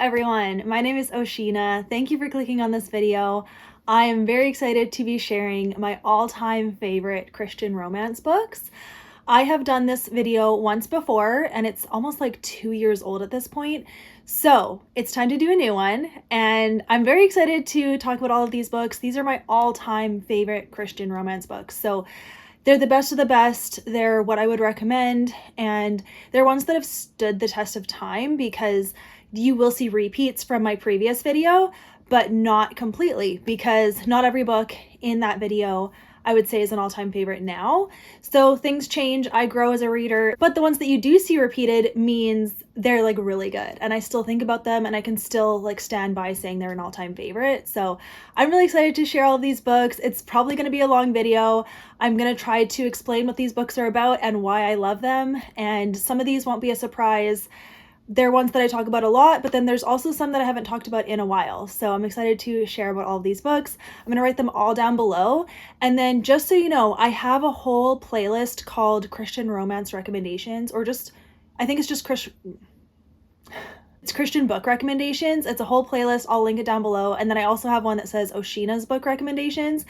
everyone, my name is Oshina. Thank you for clicking on this video. I am very excited to be sharing my all-time favorite Christian romance books. I have done this video once before and it's almost like 2 years old at this point. So it's time to do a new one and I'm very excited to talk about all of these books. These are my all-time favorite Christian romance books. So they're the best of the best. They're what I would recommend, and they're ones that have stood the test of time because you will see repeats from my previous video, but not completely, because not every book in that video I would say is an all-time favorite now. So things change, I grow as a reader, but the ones that you do see repeated means they're like really good. And I still think about them and I can still like stand by saying they're an all-time favorite. So I'm really excited to share all of these books. It's probably gonna be a long video. I'm gonna try to explain what these books are about and why I love them. And some of these won't be a surprise. They're ones that I talk about a lot, but then there's also some that I haven't talked about in a while. So I'm excited to share about all of these books. I'm going to write them all down below. And then just so you know, I have a whole playlist called Christian Romance Recommendations, or just, I think it's just Christian book recommendations. It's a whole playlist. I'll link it down below. And then I also have one that says Oshina's book recommendations.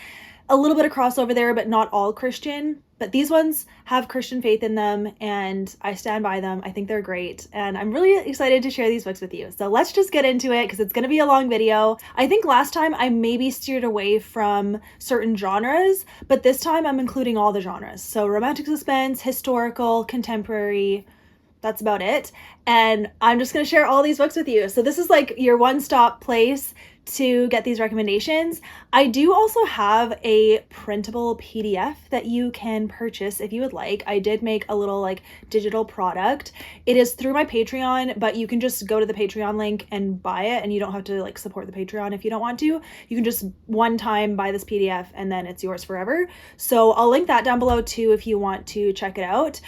A little bit of crossover there, but not all Christian. But these ones have Christian faith in them and I stand by them. I think they're great. And I'm really excited to share these books with you. So let's just get into it because it's going to be a long video. I think last time I maybe steered away from certain genres, but this time I'm including all the genres. So romantic suspense, historical, contemporary, that's about it. And I'm just going to share all these books with you. So this is like your one-stop place to get these recommendations. I do also have a printable PDF that you can purchase if you would like. I did make a little like digital product. It is through my Patreon, but you can just go to the Patreon link and buy it, and you don't have to like support the Patreon if you don't want to. You can just one time buy this PDF and then it's yours forever. So I'll link that down below too if you want to check it out.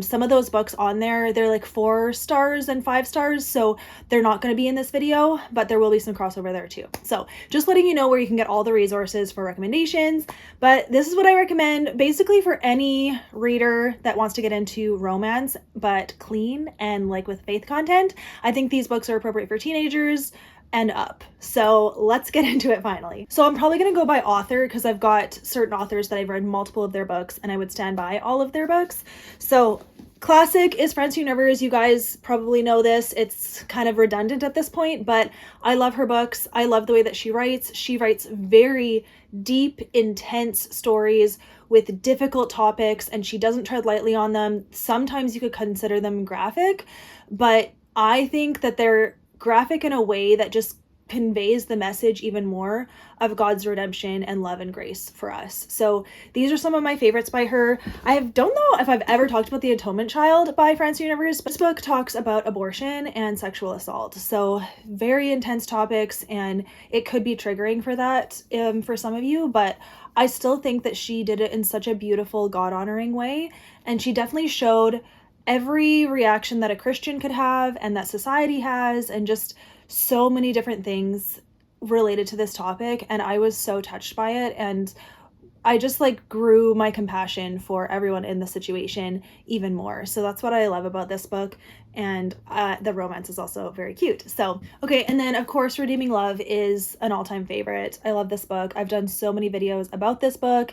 Some of those books on there, they're like 4 stars and 5 stars, so they're not going to be in this video, but there will be some crossover there too. So just letting you know where you can get all the resources for recommendations. But this is what I recommend basically for any reader that wants to get into romance, but clean and like with faith content. I think these books are appropriate for teenagers and up. So let's get into it finally. So I'm probably going to go by author because I've got certain authors that I've read multiple of their books and I would stand by all of their books. So classic is Francine Rivers. You guys probably know this. It's kind of redundant at this point, but I love her books. I love the way that she writes. She writes very deep, intense stories with difficult topics, and she doesn't tread lightly on them. Sometimes you could consider them graphic, but I think that they're graphic in a way that just conveys the message even more of God's redemption and love and grace for us. So these are some of my favorites by her. I don't know if I've ever talked about The Atonement Child by Francine Rivers, but this book talks about abortion and sexual assault. So very intense topics, and it could be triggering for that for some of you, but I still think that she did it in such a beautiful, God-honoring way. And she definitely showed every reaction that a Christian could have and that society has, and just so many different things related to this topic. And I was so touched by it, and I just like grew my compassion for everyone in the situation even more. So that's what I love about this book. And the romance is also very cute. So okay, and then of course Redeeming Love is an all-time favorite. I love this book. I've done so many videos about this book.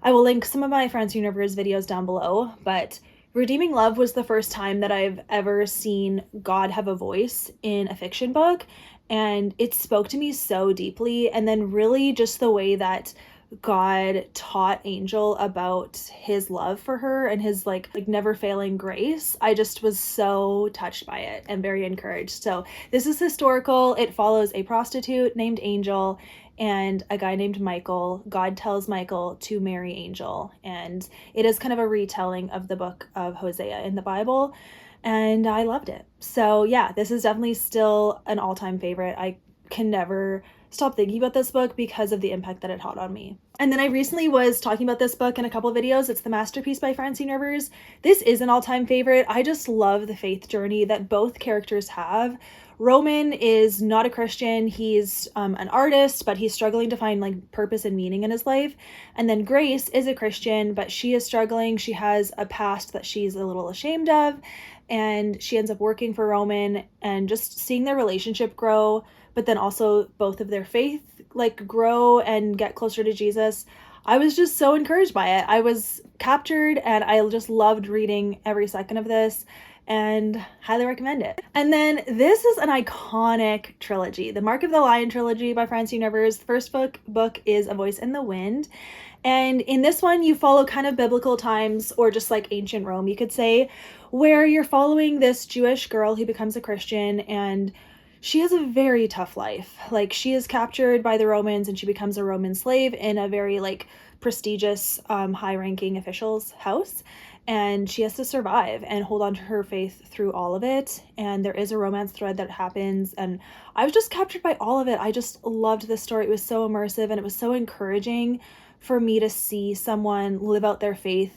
I will link some of my Francine Rivers videos down below, but Redeeming Love was the first time that I've ever seen God have a voice in a fiction book, and it spoke to me so deeply. And then really just the way that God taught Angel about his love for her and his like never failing grace. I just was so touched by it and very encouraged. So this is historical. It follows a prostitute named Angel and a guy named Michael. God tells Michael to marry Angel, and it is kind of a retelling of the book of Hosea in the Bible, and I loved it. So yeah, this is definitely still an all-time favorite. I can never stop thinking about this book because of the impact that it had on me. And then I recently was talking about this book in a couple of videos. It's The Masterpiece by Francine Rivers. This is an all-time favorite. I just love the faith journey that both characters have. Roman is not a Christian. He's an artist, but he's struggling to find like purpose and meaning in his life. And then Grace is a Christian, but she is struggling. She has a past that she's a little ashamed of, and she ends up working for Roman and just seeing their relationship grow, but then also both of their faith like grow and get closer to Jesus. I was just so encouraged by it. I was captured, and I just loved reading every second of this, and highly recommend it. And then this is an iconic trilogy, the Mark of the Lion trilogy by Francine Rivers. The first book is A Voice in the Wind. And in this one, you follow kind of biblical times, or just like ancient Rome, you could say, where you're following this Jewish girl who becomes a Christian, and she has a very tough life. Like, she is captured by the Romans and she becomes a Roman slave in a very like prestigious, high-ranking official's house. And she has to survive and hold on to her faith through all of it. And there is a romance thread that happens. And I was just captured by all of it. I just loved this story. It was so immersive, and it was so encouraging for me to see someone live out their faith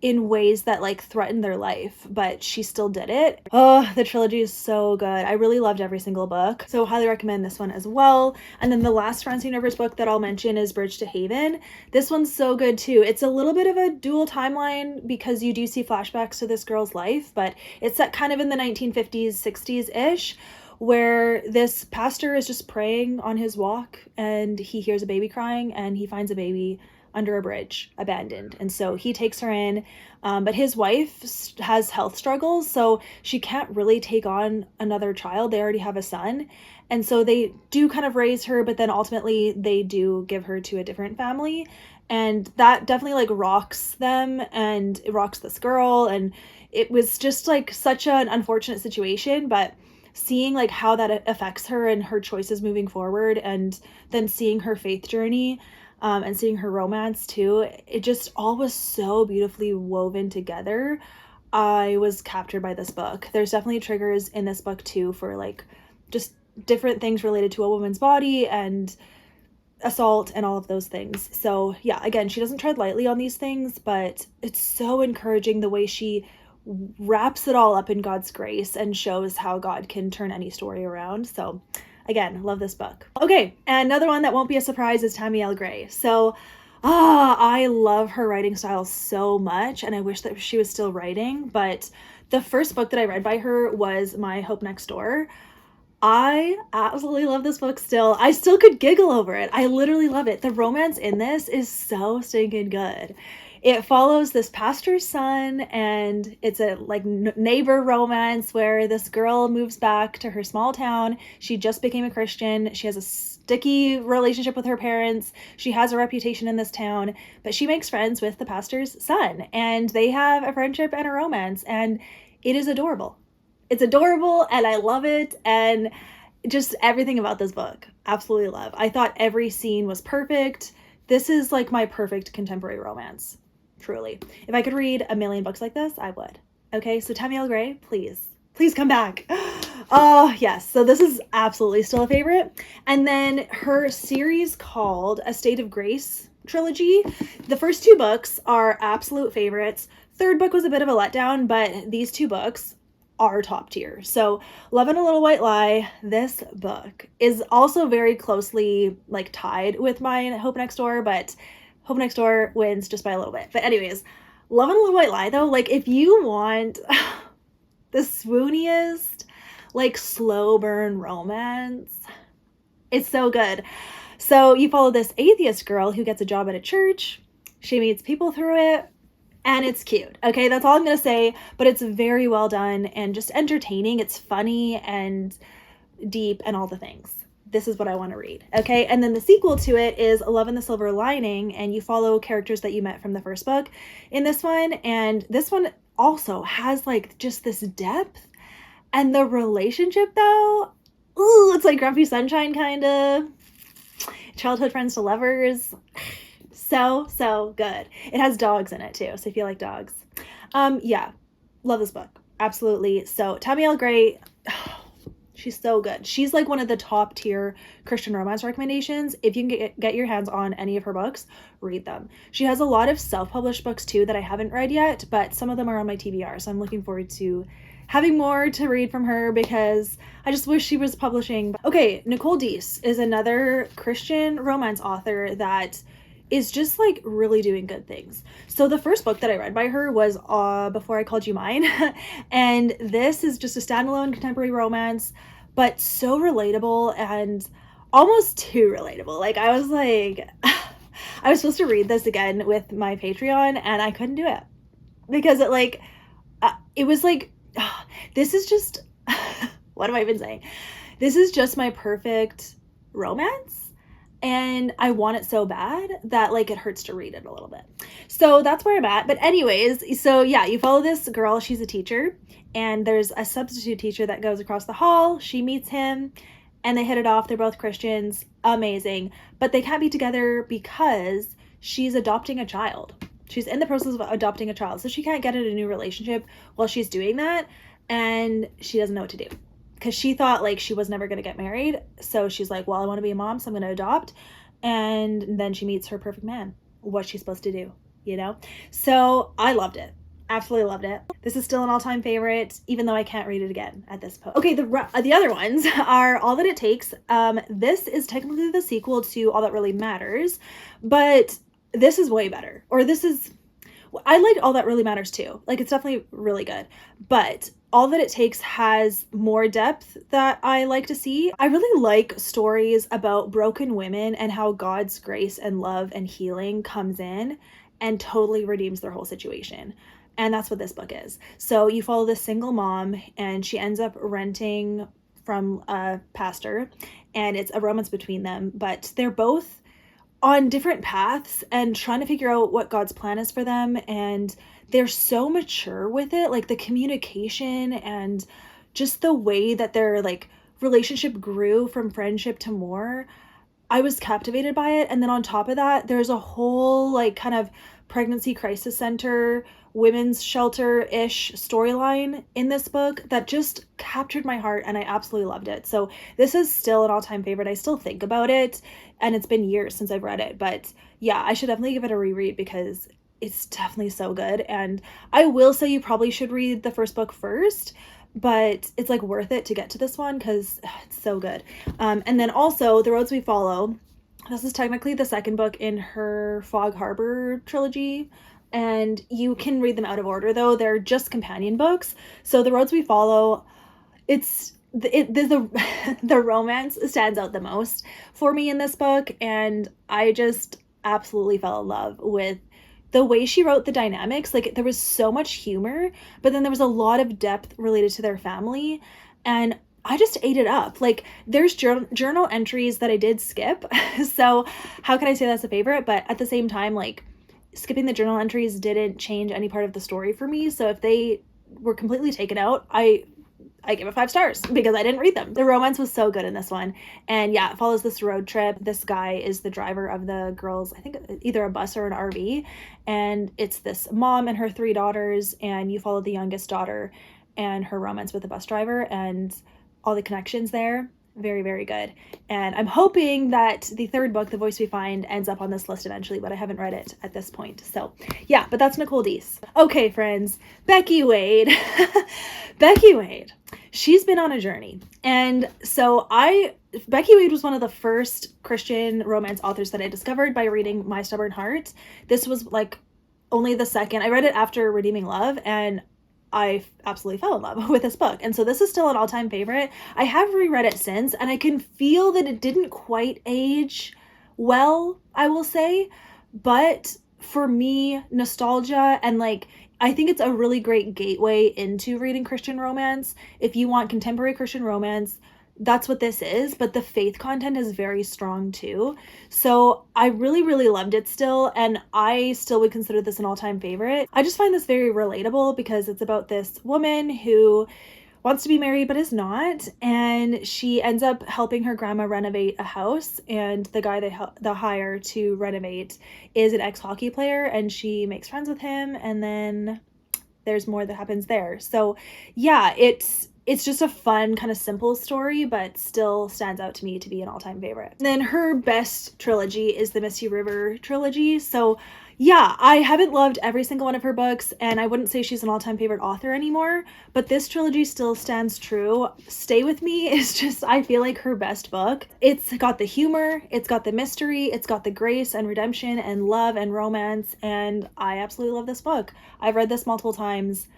in ways that like threatened their life, but she still did it. Oh, the trilogy is so good. I really loved every single book, so highly recommend this one as well. And then the last Francine Rivers book that I'll mention is Bridge to Haven. This one's so good too. It's a little bit of a dual timeline because you do see flashbacks to this girl's life, but it's set kind of in the 1950s, 60s-ish, where this pastor is just praying on his walk and he hears a baby crying, and he finds a baby under a bridge, abandoned. And so he takes her in, but his wife has health struggles, so she can't really take on another child. They already have a son. And so they do kind of raise her, but then ultimately they do give her to a different family. And that definitely like rocks them, and it rocks this girl. And it was just like such an unfortunate situation, but seeing like how that affects her and her choices moving forward, and then seeing her faith journey, and seeing her romance too, it just all was so beautifully woven together. I was captured by this book. There's definitely triggers in this book too for like just different things related to a woman's body and assault and all of those things. So yeah, again, she doesn't tread lightly on these things, but it's so encouraging the way she wraps it all up in God's grace and shows how God can turn any story around. So again, love this book. Okay, and another one that won't be a surprise is Tammy L. So, I love her writing style so much, and I wish that she was still writing, but the first book that I read by her was My Hope Next Door. I absolutely love this book still. I still could giggle over it. I literally love it. The romance in this is so stinking good. It follows this pastor's son, and it's a like neighbor romance where this girl moves back to her small town. She just became a Christian. She has a sticky relationship with her parents. She has a reputation in this town, but she makes friends with the pastor's son, and they have a friendship and a romance, and it is adorable. It's adorable, and I love it, and just everything about this book, absolutely love. I thought every scene was perfect. This is like my perfect contemporary romance. Truly. If I could read a million books like this, I would. Okay, so Tammy L. please come back. Oh, yes. So this is absolutely still a favorite. And then her series called A State of Grace trilogy. The first two books are absolute favorites. Third book was a bit of a letdown, but these two books are top tier. So Love and a Little White Lie, this book is also very closely like tied with My Hope Next Door, but Hope Next Door wins just by a little bit. But anyways, Love and a Little White Lie though, like if you want the swooniest, like slow burn romance, it's so good. So you follow this atheist girl who gets a job at a church. She meets people through it, and it's cute. Okay, that's all I'm gonna say, but it's very well done and just entertaining. It's funny and deep and all the things. This is what I want to read. Okay, and then the sequel to it is Love and the Silver Lining, and you follow characters that you met from the first book in this one, and this one also has like just this depth, and the relationship though, ooh, it's like Grumpy Sunshine kind of, childhood friends to lovers. So good. It has dogs in it too, so if you like dogs. Yeah, love this book, absolutely. So Tammy L. She's so good. She's like one of the top tier Christian romance recommendations. If you can get your hands on any of her books, read them. She has a lot of self-published books too that I haven't read yet, but some of them are on my TBR, so I'm looking forward to having more to read from her because I just wish she was publishing. Okay, Nicole Deese is another Christian romance author that is just like really doing good things. So the first book that I read by her was Before I Called You Mine. And this is just a standalone contemporary romance, but so relatable and almost too relatable. Like I was like, I was supposed to read this again with my Patreon and I couldn't do it because it was like, this is just, what have I been saying? This is just my perfect romance. And I want it so bad that like it hurts to read it a little bit. So that's where I'm at. But anyways, so yeah, you follow this girl. She's a teacher and there's a substitute teacher that goes across the hall. She meets him and they hit it off. They're both Christians. Amazing. But they can't be together because she's adopting a child. She's in the process of adopting a child. So she can't get in a new relationship while she's doing that. And she doesn't know what to do. Because she thought like she was never going to get married. So she's like, well, I want to be a mom, so I'm going to adopt. And then she meets her perfect man. What's she supposed to do? You know? So I loved it. Absolutely loved it. This is still an all-time favorite, even though I can't read it again at this point. Okay, the other ones are All That It Takes. This is technically the sequel to All That Really Matters, but this is way better. I liked All That Really Matters too. Like, it's definitely really good. But All That It Takes has more depth that I like to see. I really like stories about broken women and how God's grace and love and healing comes in and totally redeems their whole situation. And that's what this book is. So you follow this single mom and she ends up renting from a pastor and it's a romance between them, but they're both on different paths and trying to figure out what God's plan is for them. And they're so mature with it, like the communication and just the way that their like relationship grew from friendship to more. I was captivated by it. And then on top of that, there's a whole like kind of pregnancy crisis center, women's shelter-ish storyline in this book that just captured my heart and I absolutely loved it. So this is still an all-time favorite. I still think about it and it's been years since I've read it, but yeah, I should definitely give it a reread because it's definitely so good. And I will say you probably should read the first book first, but it's like worth it to get to this one because it's so good. And then also The Roads We Follow. This is technically the second book in her Fog Harbor trilogy. And you can read them out of order though. They're just companion books. So The Roads We Follow, the romance stands out the most for me in this book. And I just absolutely fell in love with the way she wrote the dynamics. Like there was so much humor, but then there was a lot of depth related to their family. And I just ate it up. Like there's journal entries that I did skip. So how can I say that's a favorite? But at the same time, like skipping the journal entries didn't change any part of the story for me. So if they were completely taken out, I give it 5 stars because I didn't read them. The romance was so good in this one. And yeah, it follows this road trip. This guy is the driver of the girls, I think either a bus or an RV. And it's this mom and her 3 daughters. And you follow the youngest daughter and her romance with the bus driver and all the connections there. Very, very good. And I'm hoping that the third book, The Voice We Find, ends up on this list eventually, but I haven't read it at this point. So yeah, but that's Nicole Deese. Okay, friends, Becky Wade. Becky Wade. She's been on a journey. And so Becky Wade was one of the first Christian romance authors that I discovered by reading My Stubborn Heart. This was like only the second. I read it after Redeeming Love and I absolutely fell in love with this book. And so this is still an all-time favorite. I have reread it since, and I can feel that it didn't quite age well, I will say. But for me, nostalgia and like, I think it's a really great gateway into reading Christian romance. If you want contemporary Christian romance, that's what this is, but the faith content is very strong too. So I really, really loved it still, and I still would consider this an all-time favorite. I just find this very relatable because it's about this woman who wants to be married but is not, and she ends up helping her grandma renovate a house, and the guy they hire to renovate is an ex-hockey player, and she makes friends with him, and then there's more that happens there. So yeah, it's just a fun, kind of simple story, but still stands out to me to be an all-time favorite. And then her best trilogy is the Misty River trilogy. So Yeah, I haven't loved every single one of her books, and I wouldn't say she's an all-time favorite author anymore, but this trilogy still stands true. Stay With Me is just, I feel like, her best book. It's got the humor, it's got the mystery, it's got the grace and redemption and love and romance, and I absolutely love this book. I've read this multiple times.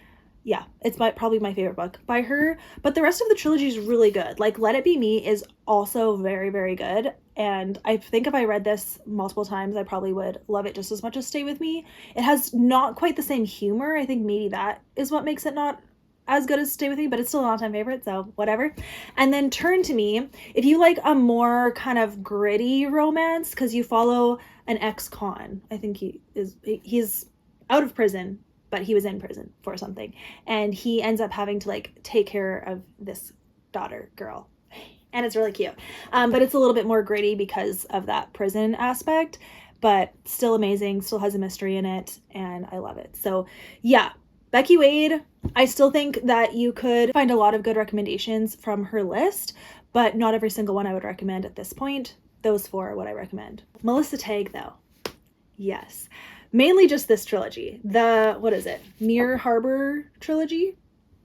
Yeah, it's probably my favorite book by her, but the rest of the trilogy is really good. Like, Let It Be Me is also very, very good, and I think if I read this multiple times, I probably would love it just as much as Stay With Me. It has not quite the same humor. I think maybe that is what makes it not as good as Stay With Me, but it's still an all-time favorite, so whatever. And then Turn to Me, if you like a more kind of gritty romance, because you follow an ex-con. I think he's out of prison, but he was in prison for something, and he ends up having to like take care of this girl, and it's really cute. But it's a little bit more gritty because of that prison aspect, but still amazing, still has a mystery in it, and I love it. So yeah, Becky Wade, I still think that you could find a lot of good recommendations from her list, but not every single one I would recommend at this point. Those 4 are what I recommend. Melissa Tagg, though, yes. Mainly just this trilogy. What is it? Near Harbor trilogy?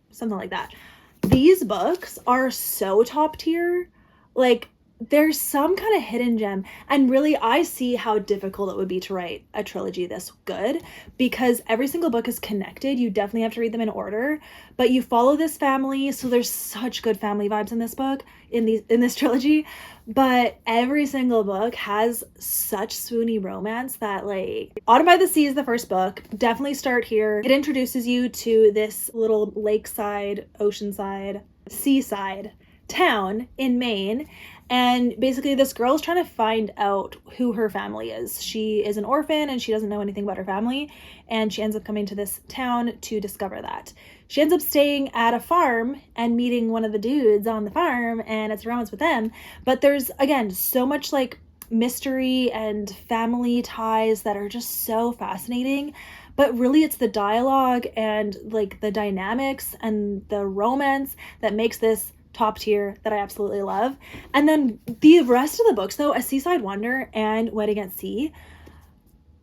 Something like that. These books are so top tier. Like, there's some kind of hidden gem. And really, I see how difficult it would be to write a trilogy this good, because every single book is connected. You definitely have to read them in order, but you follow this family. So there's such good family vibes in this book, in this trilogy. But every single book has such swoony romance that, like, Autumn by the Sea is the first book. Definitely start here. It introduces you to this little lakeside, oceanside, seaside town in Maine. And basically this girl is trying to find out who her family is. She is an orphan and she doesn't know anything about her family. And she ends up coming to this town to discover that. She ends up staying at a farm and meeting one of the dudes on the farm, and it's a romance with them. But there's, again, so much like mystery and family ties that are just so fascinating. But really it's the dialogue and like the dynamics and the romance that makes this top tier that I absolutely love. And then the rest of the books, though, A Seaside Wonder and Wedding at Sea,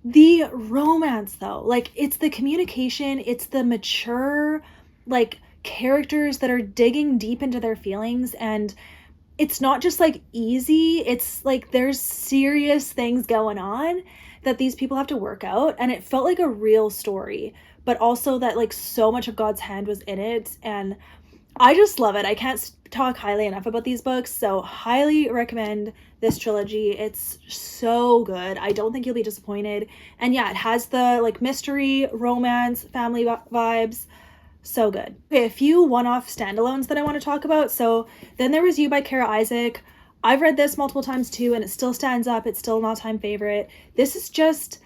the romance, though, like, it's the communication, it's the mature, like, characters that are digging deep into their feelings, and it's not just like easy, it's like there's serious things going on that these people have to work out, and it felt like a real story, but also that like so much of God's hand was in it, and I just love it. I can't talk highly enough about these books, so highly recommend this trilogy. It's so good. I don't think you'll be disappointed. And yeah, it has the like mystery, romance, family vibes. So good. Okay, a few one-off standalones that I want to talk about. So Then There Was You by Kara Isaac. I've read this multiple times too, and it still stands up. It's still an all-time favorite. This is just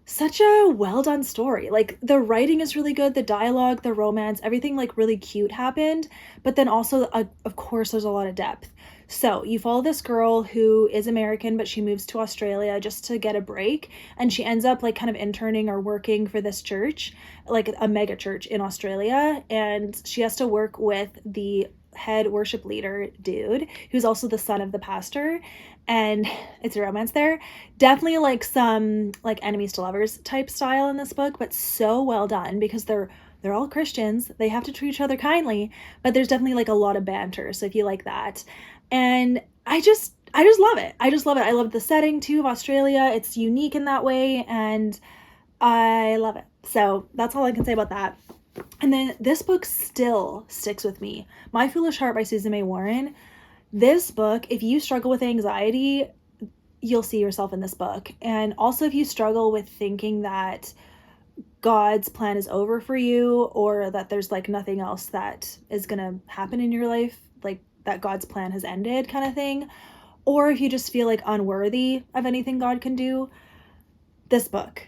such a well done story. Like, the writing is really good, the dialogue, the romance, everything like really cute happened, but then also of course there's a lot of depth. So you follow this girl who is American, but she moves to Australia just to get a break, and she ends up like kind of interning or working for this church, like a mega church in Australia, and she has to work with the head worship leader dude who's also the son of the pastor, and it's a romance there. Definitely like some like enemies to lovers type style in this book, but so well done because they're all Christians. They have to treat each other kindly, but there's definitely like a lot of banter. So if you like that, and I just love it. I just love it. I love the setting too of Australia. It's unique in that way, and I love it. So that's all I can say about that. And then this book still sticks with me. My Foolish Heart by Susan May Warren. This book, if you struggle with anxiety, you'll see yourself in this book. And also if you struggle with thinking that God's plan is over for you, or that there's like nothing else that is gonna happen in your life, like that God's plan has ended kind of thing, or if you just feel like unworthy of anything God can do, this book.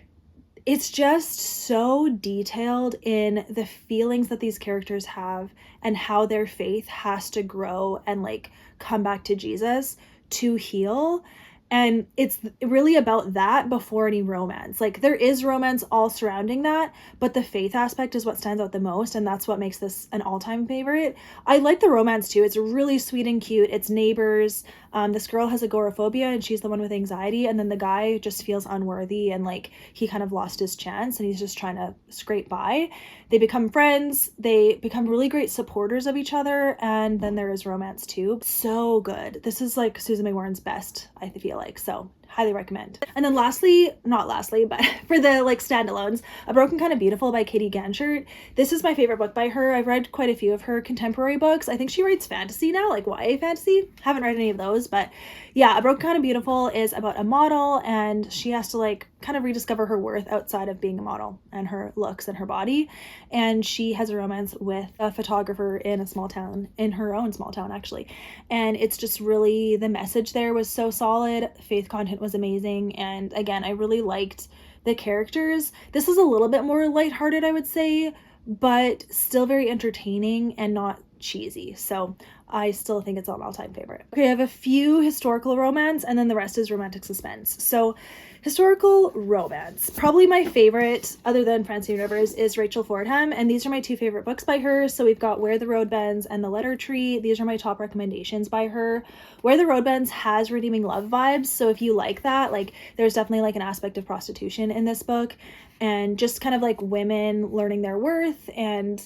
It's just so detailed in the feelings that these characters have and how their faith has to grow and like come back to Jesus to heal. And it's really about that before any romance. Like, there is romance all surrounding that, but the faith aspect is what stands out the most, and that's what makes this an all-time favorite. I like the romance too. It's really sweet and cute. It's neighbors. This girl has agoraphobia, and she's the one with anxiety, and then the guy just feels unworthy, and like he kind of lost his chance, and he's just trying to scrape by. They become friends. They become really great supporters of each other, and then there is romance too. So good. This is like Susan May Warren's best, I feel like. So highly recommend. And then lastly, not lastly, but for the like standalones, A Broken Kind of Beautiful by Katie Ganshert. This is my favorite book by her. I've read quite a few of her contemporary books. I think she writes fantasy now, like YA fantasy. Haven't read any of those, but yeah, A Broken Kind of Beautiful is about a model, and she has to like kind of rediscover her worth outside of being a model and her looks and her body. And she has a romance with a photographer in a small town, in her own small town actually. And it's just really, the message there was so solid. Faith content was amazing. And again, I really liked the characters. This is a little bit more lighthearted, I would say, but still very entertaining and not cheesy. So I still think it's an all-time favorite. Okay, I have a few historical romance, and then the rest is romantic suspense. So historical romance, probably my favorite other than Francine Rivers is Rachel Fordham, and these are my two favorite books by her. So we've got Where the Road Bends and The Letter Tree. These are my top recommendations by her. Where the Road Bends has redeeming love vibes, so if you like that, like there's definitely like an aspect of prostitution in this book, and just kind of like women learning their worth. And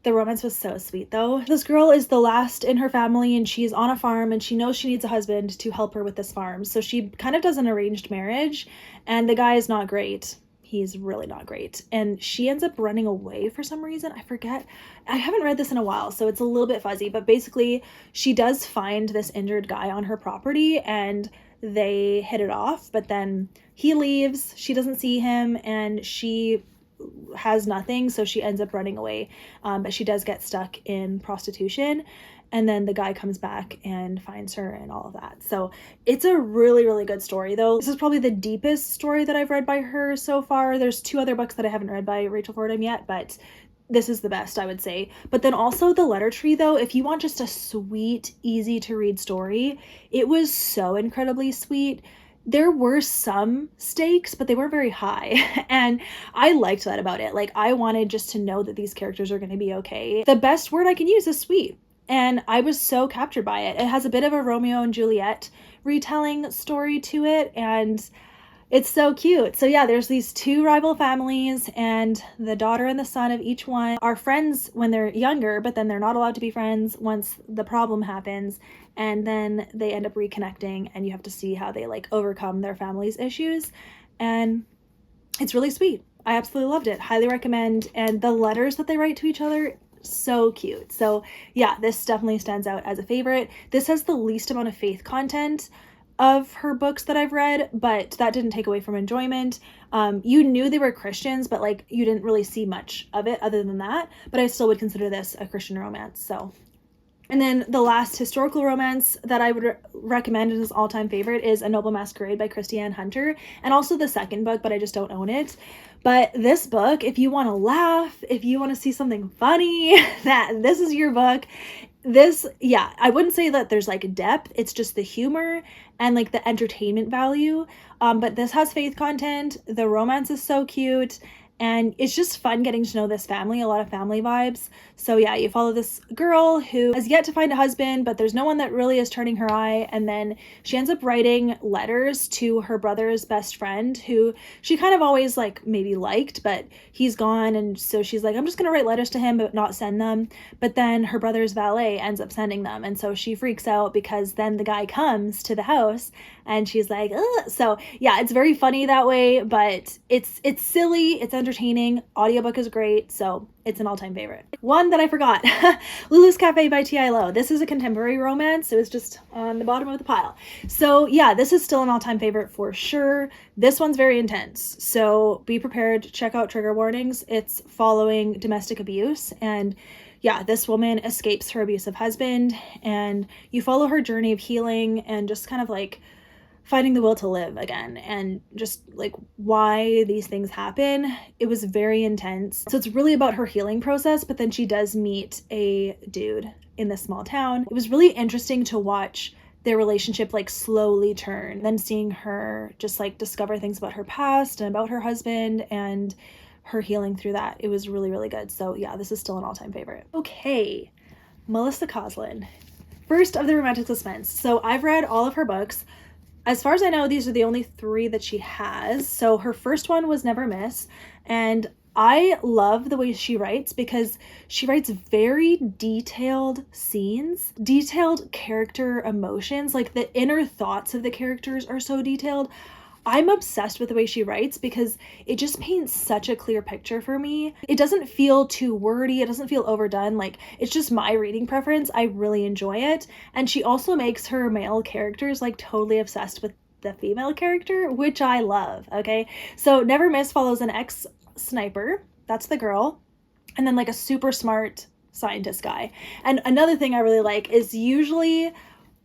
the romance was so sweet though. This girl is the last in her family, and she's on a farm, and she knows she needs a husband to help her with this farm. So she kind of does an arranged marriage, and the guy is not great. He's really not great. And she ends up running away for some reason. I forget. I haven't read this in a while, so it's a little bit fuzzy, but basically she does find this injured guy on her property, and they hit it off, but then he leaves. She doesn't see him, and she has nothing, so she ends up running away, but she does get stuck in prostitution, and then the guy comes back and finds her and all of that. So it's a really, really good story though. This is probably the deepest story that I've read by her so far. There's two other books that I haven't read by Rachel Fordham yet, but this is the best, I would say. But then also The Letter Tree though, if you want just a sweet, easy to read story, it was so incredibly sweet. There were some stakes, but they weren't very high. And I liked that about it. Like, I wanted just to know that these characters are going to be okay. The best word I can use is sweet. And I was so captured by it. It has a bit of a Romeo and Juliet retelling story to it, and it's so cute. So yeah, there's these two rival families, and the daughter and the son of each one are friends when they're younger, but then they're not allowed to be friends once the problem happens. And then they end up reconnecting, and you have to see how they like overcome their family's issues. And it's really sweet. I absolutely loved it. Highly recommend. And the letters that they write to each other, so cute. So yeah, this definitely stands out as a favorite. This has the least amount of faith content of her books that I've read, but that didn't take away from enjoyment. You knew they were Christians, but like you didn't really see much of it other than that, but I still would consider this a Christian romance. So, and then the last historical romance that I would recommend as all-time favorite is A Noble Masquerade by Kristi Ann Hunter, and also the second book, but I just don't own it. But this book, if you want to laugh, if you want to see something funny, this is your book. This, yeah, I wouldn't say that there's like depth, it's just the humor and like the entertainment value. But this has faith content, the romance is so cute, and it's just fun getting to know this family, a lot of family vibes. So yeah, you follow this girl who has yet to find a husband, but there's no one that really is turning her eye. And then she ends up writing letters to her brother's best friend, who she kind of always like maybe liked, but he's gone. And so she's like, I'm just going to write letters to him, but not send them. But then her brother's valet ends up sending them. And so she freaks out because then the guy comes to the house and she's like, ugh. So yeah, it's very funny that way, but it's silly, it's entertaining. Audiobook is great. So it's an all-time favorite. One that I forgot, Lulu's Café by T.I. Lowe. This is a contemporary romance. It was just on the bottom of the pile. So yeah, this is still an all-time favorite for sure. This one's very intense. So be prepared to check out trigger warnings. It's following domestic abuse. And yeah, this woman escapes her abusive husband, and you follow her journey of healing and just kind of like finding the will to live again, and just like why these things happen. It was very intense. So it's really about her healing process, but then she does meet a dude in this small town. It was really interesting to watch their relationship like slowly turn, then seeing her just like discover things about her past and about her husband and her healing through that. It was really, really good. So yeah, this is still an all-time favorite. Okay, Melissa Koslin, first of the romantic suspense. So I've read all of her books. As far as I know, these are the only 3 that she has. So her first one was Never Miss, and I love the way she writes because she writes very detailed scenes, detailed character emotions, like the inner thoughts of the characters are so detailed. I'm obsessed with the way she writes because it just paints such a clear picture for me. It doesn't feel too wordy. It doesn't feel overdone. Like, it's just my reading preference. I really enjoy it. And she also makes her male characters like totally obsessed with the female character, which I love. Okay. So Never Miss follows an ex-sniper. That's the girl. And then like a super smart scientist guy. And another thing I really like is usually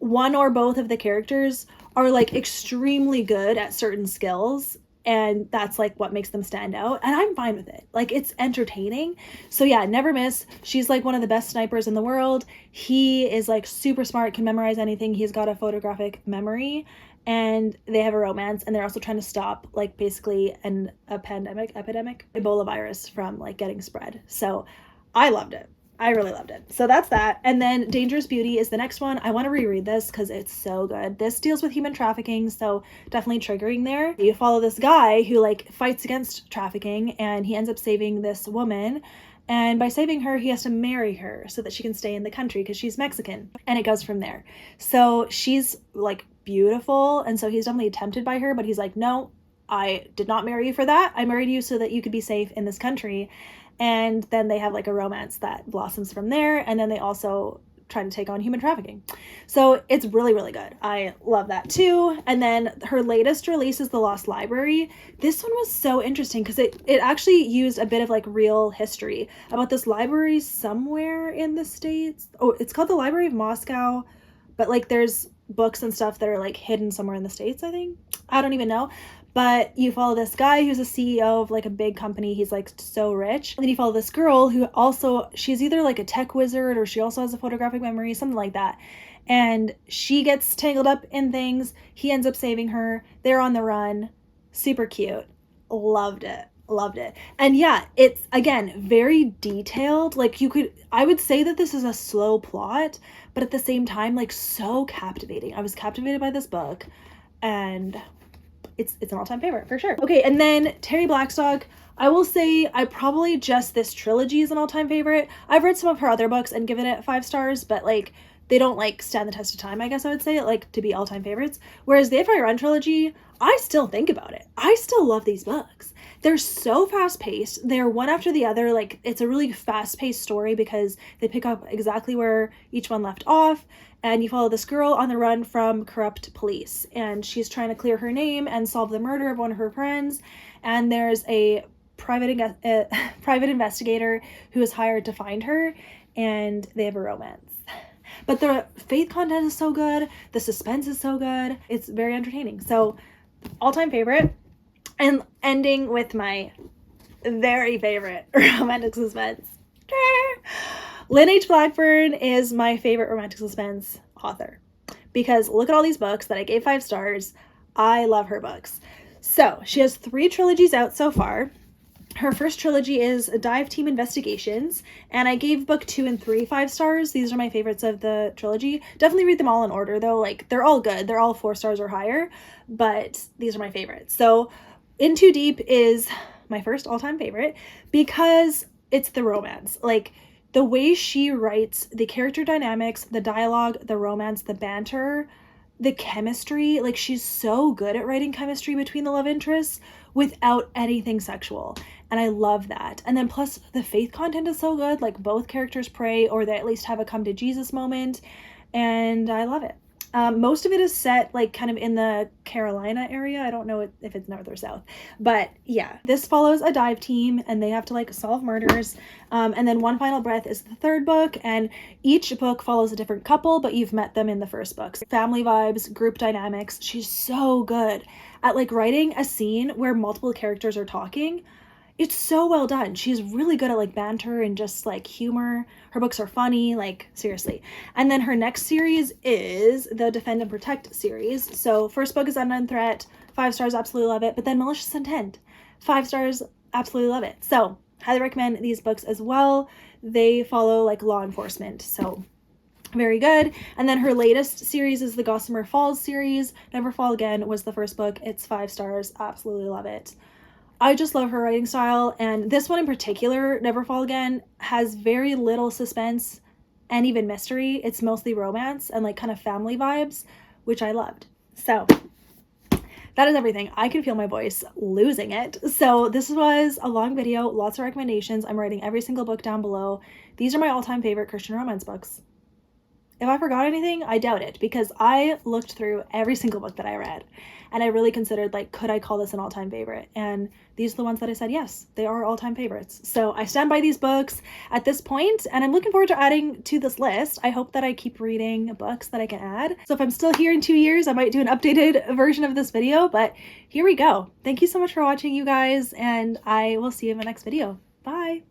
one or both of the characters are like extremely good at certain skills, and that's like what makes them stand out, and I'm fine with it. Like, it's entertaining. So yeah, Never Miss, she's like one of the best snipers in the world. He is like super smart, can memorize anything. He's got a photographic memory, and they have a romance, and they're also trying to stop like basically a epidemic, Ebola virus from like getting spread. So I loved it. I really loved it. So that's that. And then Dangerous Beauty is the next one. I want to reread this because it's so good. This deals with human trafficking, so definitely triggering there. You follow this guy who like fights against trafficking, and he ends up saving this woman. And by saving her, he has to marry her so that she can stay in the country because she's Mexican. And it goes from there. So she's like beautiful, and so he's definitely tempted by her, but he's like, no, I did not marry you for that. I married you so that you could be safe in this country. And then they have like a romance that blossoms from there. And then they also try to take on human trafficking. So it's really, really good. I love that too. And then her latest release is The Lost Library. This one was so interesting because it actually used a bit of like real history about this library somewhere in the States. Oh, it's called the Library of Moscow, but like there's books and stuff that are like hidden somewhere in the States, I think. I don't even know. But you follow this guy who's a CEO of like a big company. He's like so rich. And then you follow this girl who also, she's either like a tech wizard or she also has a photographic memory, something like that. And she gets tangled up in things. He ends up saving her. They're on the run. Super cute. Loved it. Loved it. And yeah, it's again very detailed. Like I would say that this is a slow plot, but at the same time, like so captivating. I was captivated by this book, and it's an all-time favorite for sure. Okay, and then Terry Blackstock, I will say I probably just this trilogy is an all-time favorite. I've read some of her other books and given it 5 stars, but like they don't like stand the test of time, I guess I would say, like to be all-time favorites. Whereas the If I Run trilogy, I still think about it. I still love these books. They're so fast-paced. They're one after the other. Like, it's a really fast-paced story because they pick up exactly where each one left off. And you follow this girl on the run from corrupt police. And she's trying to clear her name and solve the murder of one of her friends. And there's a private investigator who is hired to find her. And they have a romance. But the faith content is so good. The suspense is so good. It's very entertaining. So, all-time favorite. And ending with my very favorite romantic suspense. Lynn H. Blackburn is my favorite romantic suspense author because look at all these books that I gave 5 stars. I love her books. So she has 3 trilogies out so far. Her first trilogy is Dive Team Investigations, and I gave book 2 and 3 5 stars. These are my favorites of the trilogy. Definitely read them all in order though. Like, they're all good. They're all 4 stars or higher, but these are my favorites. So In Too Deep is my first all-time favorite because it's the romance. Like, the way she writes the character dynamics, the dialogue, the romance, the banter, the chemistry, like she's so good at writing chemistry between the love interests without anything sexual. And I love that. And then plus the faith content is so good. Like, both characters pray or they at least have a come to Jesus moment. And I love it. Most of it is set like kind of in the Carolina area. I don't know if it's north or south, but yeah, this follows a dive team and they have to like solve murders. And then One Final Breath is the 3rd book, and each book follows a different couple, but you've met them in the first books. Family vibes, group dynamics. She's so good at like writing a scene where multiple characters are talking. It's so well done. She's really good at like banter and just like humor. Her books are funny, like seriously. And then her next series is the Defend and Protect series. So first book is Unknown Threat, 5 stars, absolutely love it. But then Malicious Intent, 5 stars, absolutely love it. So highly recommend these books as well. They follow like law enforcement, so very good. And then her latest series is the Gossamer Falls series. Never Fall Again was the first book. It's 5 stars, absolutely love it. I just love her writing style, and this one in particular, Never Fall Again, has very little suspense and even mystery. It's mostly romance and like kind of family vibes, which I loved. So that is everything. I can feel my voice losing it. So this was a long video, lots of recommendations. I'm writing every single book down below. These are my all-time favorite Christian romance books. If I forgot anything, I doubt it, because I looked through every single book that I read and I really considered, like, could I call this an all-time favorite? And these are the ones that I said, yes, they are all-time favorites. So I stand by these books at this point, and I'm looking forward to adding to this list. I hope that I keep reading books that I can add. So if I'm still here in 2 years, I might do an updated version of this video, but here we go. Thank you so much for watching, you guys, and I will see you in my next video. Bye.